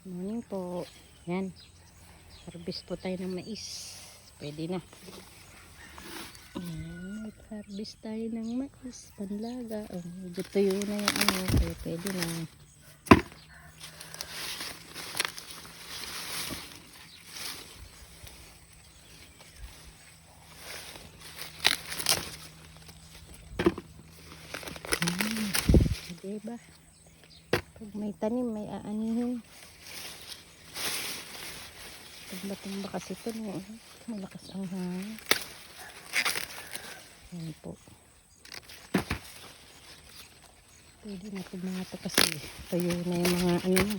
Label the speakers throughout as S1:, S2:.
S1: Morning po. Yan. Harvest po tayo ng mais. Pwede na. Yan. Harvest tayo ng mais. Panlaga. Oh, medyo tuyo na yung ano. Kaya pwede na. Diba? Pag may tanim, may aanihin. Tumba-tumba kasi ito, no? Malakas ang hangin. Yan po. Pwede na ito mga ito kasi tayo na yung mga ano.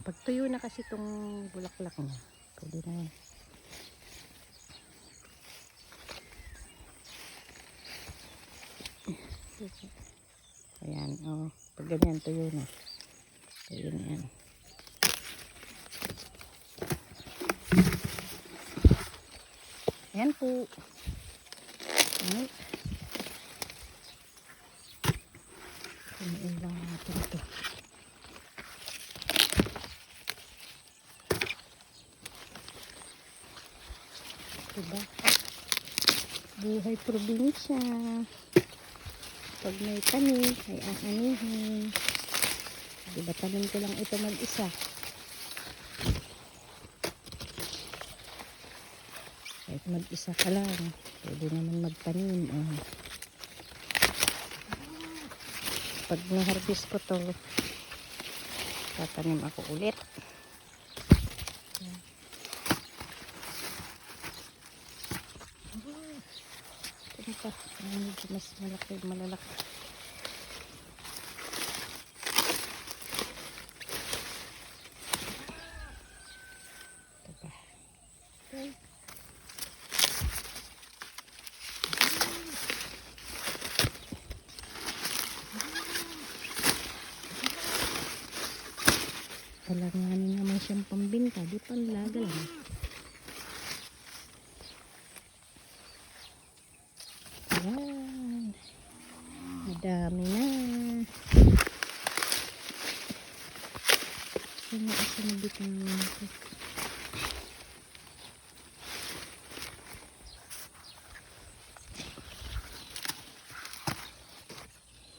S1: Pag tuyo na kasi itong bulaklak niya, pwede na yan. Ayan, oh, pag ganyan tuyo na. Tuyo na yan. Ayan po. Ayan. Kumain lang natin ito. Diba? Buhay probinsya. Pag may tanim, ay aanihin. Diba tanim ko lang ito mag-isa. Kahit mag-isa ka lang, pwede naman magtanim. Pag na-harvest ko to, tatanim ako ulit. Ito pa, medyo mas malaki, malalaki. Ito pa. Okay. Talanganin naman siyang pambinta, di panlaga lang. Ayan. Madami na. Sino ako nabitin nito?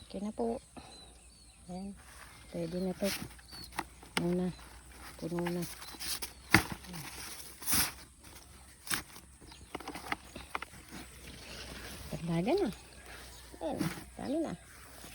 S1: Okay na po. Ayan. Pwede na to. Muna. Puno na. Paglaga na. Ayan. Dami na.